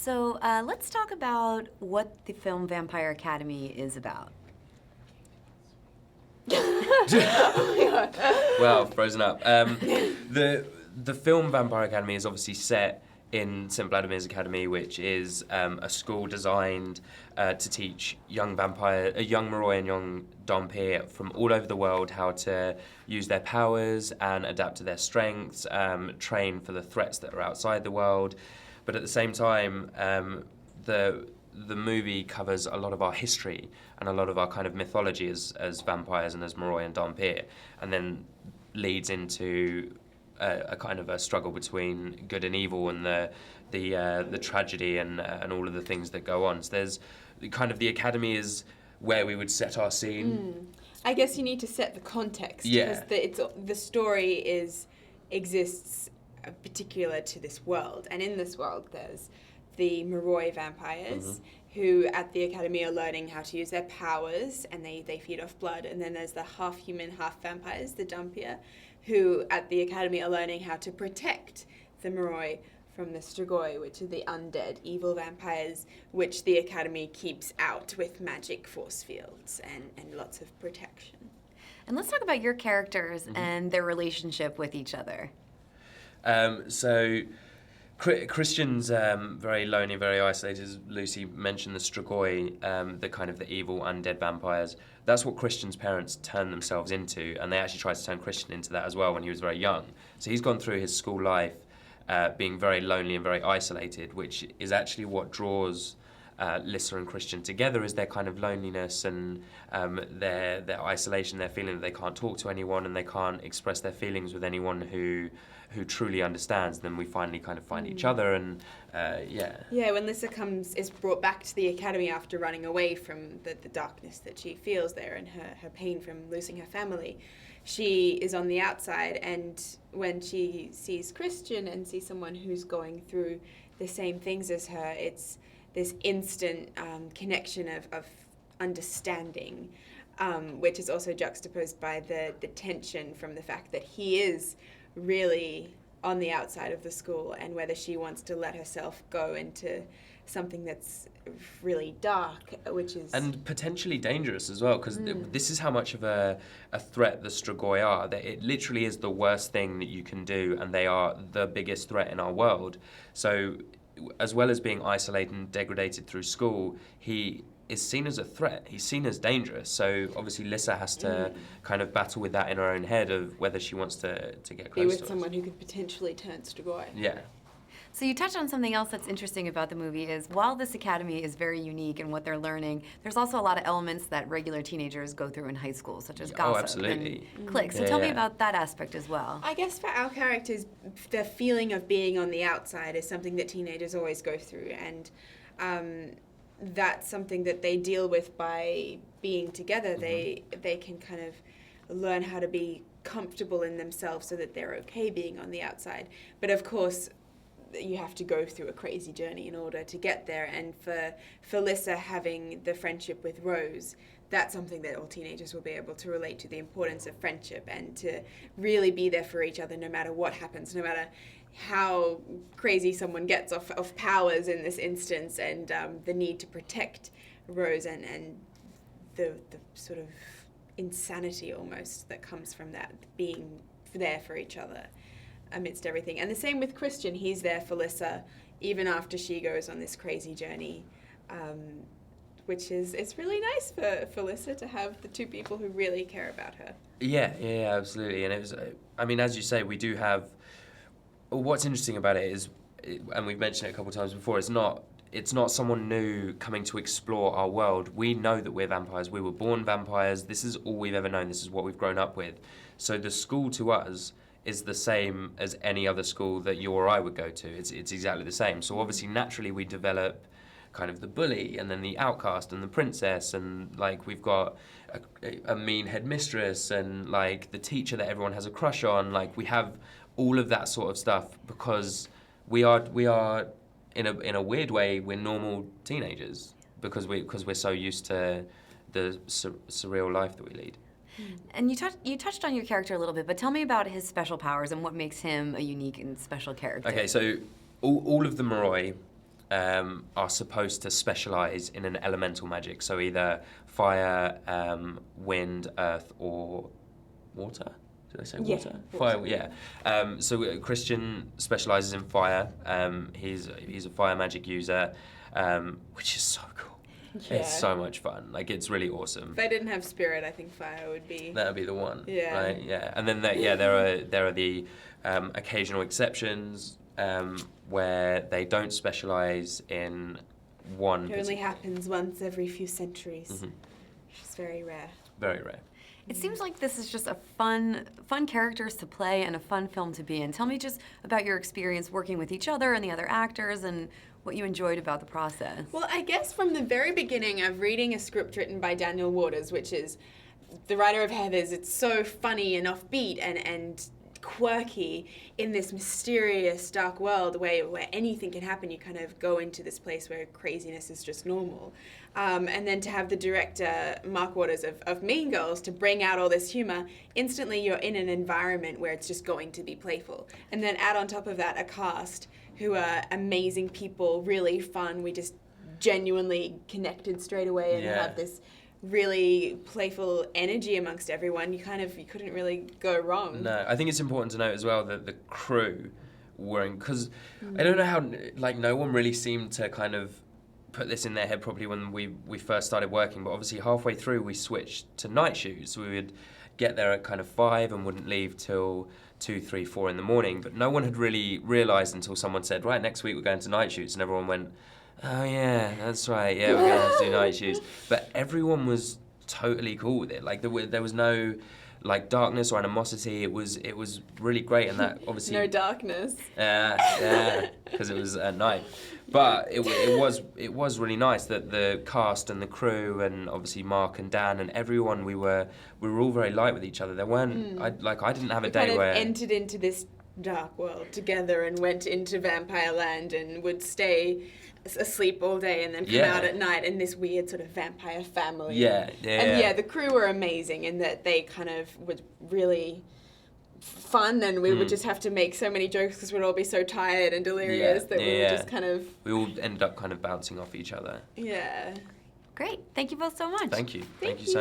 So let's talk about what the film Vampire Academy is about. Well, frozen up. The film Vampire Academy is obviously set in St. Vladimir's Academy, which is a school designed to teach young Moroi and young Dhampir from all over the world how to use their powers and adapt to their strengths, train for the threats that are outside the world. But at the same time, the movie covers a lot of our history and a lot of our kind of mythology as vampires and as Moroi and Dhampir, and then leads into a kind of a struggle between good and evil and the tragedy and all of the things that go on. So there's kind of the academy is where we would set our scene. I guess you need to set the context Yeah. because the story exists particular to this world, and in this world there's the Moroi vampires who at the academy are learning how to use their powers, and they feed off blood. And then there's the half human, half vampires, the Dhampir, who at the academy are learning how to protect the Moroi from the Strigoi, which are the undead evil vampires, which the academy keeps out with magic force fields and lots of protection. And let's talk about your characters and their relationship with each other. So Christian's very lonely, very isolated. As Lucy mentioned, the Strigoi, the kind of the evil undead vampires. That's what Christian's parents turned themselves into, and they actually tried to turn Christian into that as well when he was very young. So he's gone through his school life being very lonely and very isolated, which is actually what draws Lissa and Christian together, is their kind of loneliness and their isolation, their feeling that they can't talk to anyone and they can't express their feelings with anyone who truly understands. Then we finally kind of find each other, and when Lissa is brought back to the academy after running away from the darkness that she feels there and her pain from losing her family, she is on the outside, and when she sees Christian and sees someone who's going through the same things as her, it's this instant connection of understanding, which is also juxtaposed by the tension from the fact that he is really on the outside of the school, and whether she wants to let herself go into something that's really dark, which is... And potentially dangerous as well, because this is how much of a threat the Strigoi are. That it literally is the worst thing that you can do, and they are the biggest threat in our world. So as well as being isolated and degraded through school, he is seen as a threat. He's seen as dangerous. So obviously Lissa has to kind of battle with that in her own head of whether she wants to get close be with to someone us. who could potentially turn Strigoi. Yeah. So you touched on something else that's interesting about the movie is while this academy is very unique in what they're learning, there's also a lot of elements that regular teenagers go through in high school, such as gossip absolutely. and cliques. So Yeah, tell me yeah. about that aspect as well. I guess for our characters, the feeling of being on the outside is something that teenagers always go through, and that's something that they deal with by being together. They can kind of learn how to be comfortable in themselves so that they're okay being on the outside. But of course, you have to go through a crazy journey in order to get there. And for Lissa, having the friendship with Rose, that's something that all teenagers will be able to relate to, the importance of friendship and to really be there for each other no matter what happens, no matter how crazy someone gets of powers in this instance, and the need to protect Rose and the sort of insanity almost that comes from that, being there for each other amidst everything. And the same with Christian. He's there for Lissa even after she goes on this crazy journey, which is, it's really nice for Lissa to have the two people who really care about her. Yeah, absolutely. And it was, I mean, as you say, we do have, what's interesting about it is, and we've mentioned it a couple of times before, it's not someone new coming to explore our world. We know that we're vampires. We were born vampires. This is all we've ever known. This is what we've grown up with. So the school to us is the same as any other school that you or I would go to. It's exactly the same. So obviously, naturally, we develop kind of the bully, and then the outcast, and the princess, and like we've got a mean headmistress, and like the teacher that everyone has a crush on. Like we have all of that sort of stuff because we are in a weird way, we're normal teenagers because we're so used to the surreal life that we lead. And you touched on your character a little bit, but tell me about his special powers and what makes him a unique and special character. Okay, so all of the Moroi are supposed to specialize in an elemental magic, so either fire, wind, earth, or water. Did I say water? Fire, yeah. So Christian specializes in fire. He's a fire magic user, which is so cool. Yeah. It's so much fun. Like, it's really awesome. If I didn't have spirit, I think fire would be. That would be the one. Yeah. Right. Yeah. And then there are the occasional exceptions where they don't specialize in one. It only happens once every few centuries, which is very rare. Very rare. It seems like this is just a fun characters to play and a fun film to be in. Tell me just about your experience working with each other and the other actors and what you enjoyed about the process. Well, I guess from the very beginning of reading a script written by Daniel Waters, which is the writer of Heathers, it's so funny and offbeat and quirky in this mysterious dark world where anything can happen. You kind of go into this place where craziness is just normal. And then to have the director, Mark Waters of Mean Girls, to bring out all this humor, instantly you're in an environment where it's just going to be playful. And then add on top of that a cast who are amazing people, really fun. We just genuinely connected straight away and have this really playful energy amongst everyone. You couldn't really go wrong. No, I think it's important to note as well that the crew were because I don't know how, like, no one really seemed to kind of put this in their head properly when we first started working, but obviously halfway through we switched to night shoots. We would get there at kind of 5 and wouldn't leave till 2, 3, 4 in the morning, but no one had really realised until someone said, right, next week we're going to night shoots, and everyone went, oh yeah, that's right, yeah, we're going to have to do night shoots. But everyone was totally cool with it. Like, there was no like darkness or animosity. It was really great, and that obviously No darkness. yeah, because it was at night. But it was really nice that the cast and the crew and obviously Mark and Dan and everyone, we were all very light with each other. There weren't I didn't have a day kind where of entered into this dark world together and went into Vampire Land and would stay asleep all day and then come out at night in this weird sort of vampire family. Yeah. The crew were amazing in that they kind of were really fun, and we would just have to make so many jokes because we'd all be so tired and delirious that we would just kind of... We all ended up kind of bouncing off each other. Yeah. Great. Thank you both so much. Thank you. Thank Thank you so